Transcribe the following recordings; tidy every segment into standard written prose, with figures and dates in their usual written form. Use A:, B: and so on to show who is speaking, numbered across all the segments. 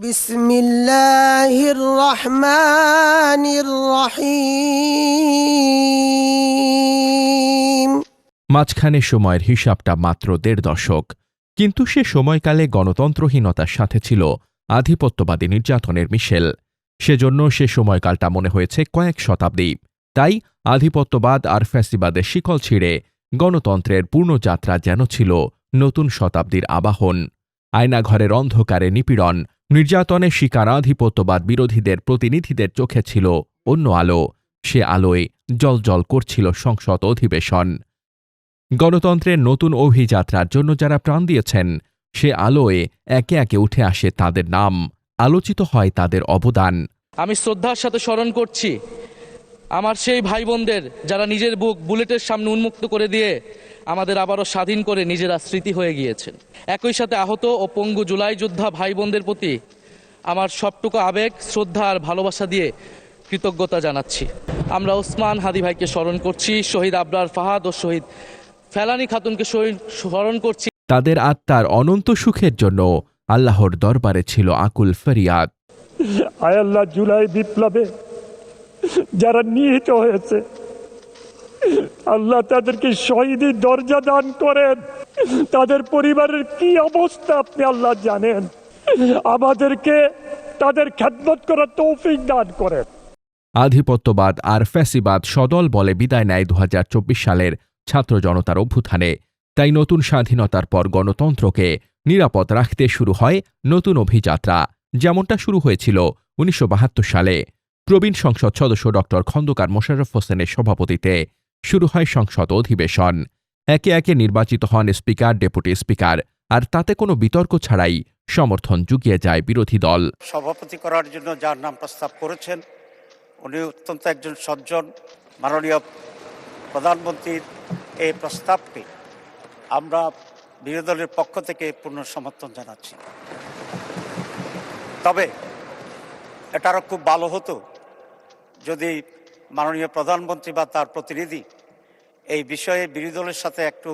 A: বিসমিল্লাহির রহমানির রহিম।
B: মাঝখানে সময়ের হিসাবটা মাত্র ১.৫ দশক, কিন্তু সে সময়কালে গণতন্ত্রহীনতার সাথে ছিল আধিপত্যবাদী নির্যাতনের মিশেল। সেজন্য সে সময়কালটা মনে হয়েছে কয়েক শতাব্দী। তাই আধিপত্যবাদ আর ফ্যাসিবাদের শিকল ছিঁড়ে গণতন্ত্রের পূর্ণযাত্রা যেন ছিল নতুন শতাব্দীর আবাহন। আয়নাঘরের অন্ধকারে নিপীড়ন, নির্যাতনের শিকার আধিপত্যবাদ বিরোধীদের প্রতিনিধিদের চোখে ছিল অন্য আলো। সে আলোয় জ্বলজ্বল করছিল সংসদ অধিবেশন। গণতন্ত্রের নতুন অভিযাত্রার জন্য যারা প্রাণ দিয়েছেন, সে আলোয় একে একে উঠে আসে তাদের নাম, আলোচিত হয় তাদের অবদান।
C: আমি শ্রদ্ধার সাথে স্মরণ করছি আমার সেই ভাই বোনদের যারা নিজের বুক বুলেটের সামনে উন্মুক্ত করে দিয়ে আমাদের আবারও স্বাধীন করে নিজেরা স্মৃতি হয়ে গিয়েছেন। একই সাথে আহত ও পঙ্গু জুলাই যোদ্ধা ভাই বোনদের প্রতি আমার সবটুকু আবেগ, শ্রদ্ধা আর ভালোবাসা দিয়ে কৃতজ্ঞতা জানাচ্ছি। আমরা ওসমান হাদি ভাইকে স্মরণ করছি, শহীদ আবরার ফাহাদ ও শহীদ ফেলানী খাতুনকে স্মরণ করছি।
B: তাদের আত্মার অনন্ত সুখের জন্য আল্লাহর দরবারে ছিল আকুল ফরিয়াদ।
D: আয় আল্লাহ, জুলাই বিপ্লবে যারা নিহত হয়েছে, আল্লাহ তাদেরকে শহীদি দরজা দান করেন। তাদের পরিবারের কি অবস্থা আপনি আল্লাহ জানেন। আমাদেরকে তাদের খেদমত করার তৌফিক দান করেন।
B: আধিপত্যবাদ আর ফ্যাসিবাদ সদল বলে বিদায় নেয় ২০২৪ সালের ছাত্র জনতার অভ্যুত্থানে। তাই নতুন স্বাধীনতার পর গণতন্ত্রকে নিরাপদ রাখতে শুরু হয় নতুন অভিযাত্রা, যেমনটা শুরু হয়েছিল ১৯৭২ সালে। প্রবীণ সংসদ সদস্য ড খন্দকার মোশাররফ হোসেনের সভাপতিত্বে শুরু হয় সংসদ অধিবেশন। একে একে নির্বাচিত হন স্পিকার, ডেপুটি স্পিকার, আর তাতে কোনো বিতর্ক ছাড়াই সমর্থন জুগিয়ে যায় বিরোধী দল।
E: সভাপতি করার জন্য যার নাম প্রস্তাব করেছেন, উনি অত্যন্ত একজন সজ্জন। মাননীয় প্রধানমন্ত্রীর এই প্রস্তাবকে আমরা বিরোধী দলের পক্ষ থেকে পূর্ণ সমর্থন জানাচ্ছি। তবে এটা আরও খুব ভালো হতো যদি মাননীয় প্রধানমন্ত্রী বা তার প্রতিনিধি এই বিষয়ে বিরোধী দলের সাথে একটু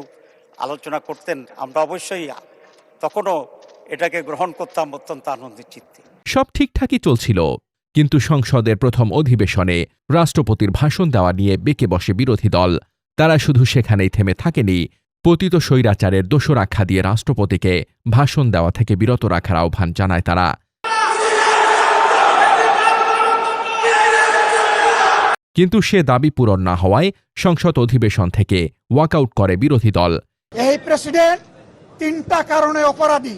E: আলোচনা করতেন। আমরা অবশ্যই তখনও এটাকে গ্রহণ করতাম অত্যন্ত আনন্দের চিত্তে।
B: সব ঠিকঠাকই চলছিল, কিন্তু সংসদের প্রথম অধিবেশনে রাষ্ট্রপতির ভাষণ দেওয়া নিয়ে বেঁকে বসে বিরোধী দল। তারা শুধু সেখানেই থেমে থাকেনি, পতিত স্বৈরাচারের দোষর আখ্যা দিয়ে রাষ্ট্রপতিকে ভাষণ দেওয়া থেকে বিরত রাখার আহ্বান জানায় তারা। কিন্তু সে দাবি পূরণ না হওয়ায় সংসদ অধিবেশন থেকে ওয়াকআউট করে বিরোধী দল।
F: এই প্রেসিডেন্ট ৩টা কারণে অপরাধী,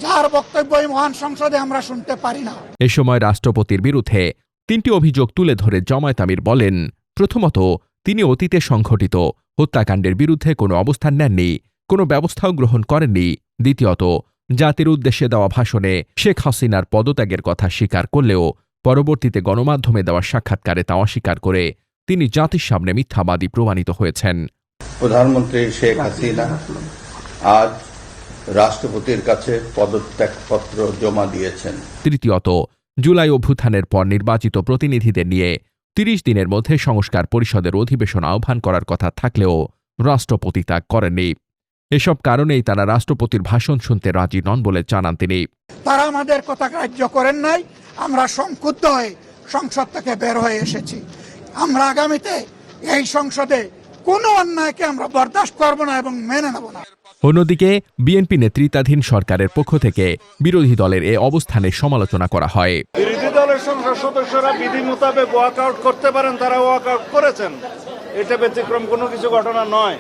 F: যার বক্তব্য এই মহান সংসদে আমরা শুনতে পারি না।
B: এ সময় রাষ্ট্রপতির বিরুদ্ধে ৩টি অভিযোগ তুলে ধরে জামায়াত আমির বলেন, প্রথমত, তিনি অতীতে সংঘটিত হত্যাকাণ্ডের বিরুদ্ধে কোনো অবস্থান নেননি, কোনো ব্যবস্থাও গ্রহণ করেননি। দ্বিতীয়ত, জাতির উদ্দেশ্যে দেওয়া ভাষণে শেখ হাসিনার পদত্যাগের কথা স্বীকার করলেও পরবর্তীতে গণমাধ্যমে দেওয়া সাক্ষাৎকারে তা অস্বীকার করে তিনি জাতির সামনে মিথ্যাবাদী প্রমাণিত হয়েছেন।
G: প্রধানমন্ত্রী শেখ হাসিনা আজ রাষ্ট্রপতির কাছে পদত্যাগপত্র জমা দিয়েছেন।
B: তৃতীয়ত, জুলাই অভ্যুত্থানের পর নির্বাচিত প্রতিনিধিদের নিয়ে ৩০ দিনের মধ্যে সংস্কার পরিষদের অধিবেশন আহ্বান করার কথা থাকলেও রাষ্ট্রপতি তা করেননি। এসব কারণেই তারা রাষ্ট্রপতির ভাষণ শুনতে রাজি নন বলে জানান তিনি।
F: তারা আমাদের কথা গ্রাহ্য করেন নাই। আমরা সংক্ষুব্ধ হয়ে সংসদ থেকে বের হয়ে এসেছি। আমরা আগামীতে এই সংসদে কোনো অন্যায়কে আমরা বরদাস্ত করব না এবং মেনে নেব না।
B: অন্যদিকে বিএনপি নেতৃত্বাধীন সরকারের পক্ষ থেকে বিরোধী দলের এ অবস্থানের সমালোচনা করা হয়।
H: বিরোধী দলের সংসদ সদস্যরা বিধি মোতাবেক ওয়াকআউট করতে পারেন, তারা ওয়াকআউট করেছেন। এটা ব্যতিক্রম কোনো কিছু ঘটনা নয়।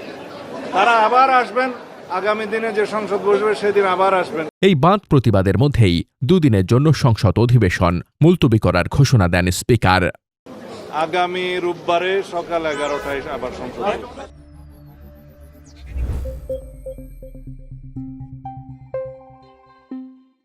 H: তারা আবার আসবেন, আগামী দিনে যে সংসদ বসবে সেদিন আবার আসবেন।
B: এই বাঁধ প্রতিবাদের মধ্যেই দুদিনের জন্য সংসদ অধিবেশন মুলতবি করার ঘোষণা দেন স্পিকার।
H: আগামী রোববারে সকাল 11টায় আবার সংসদ।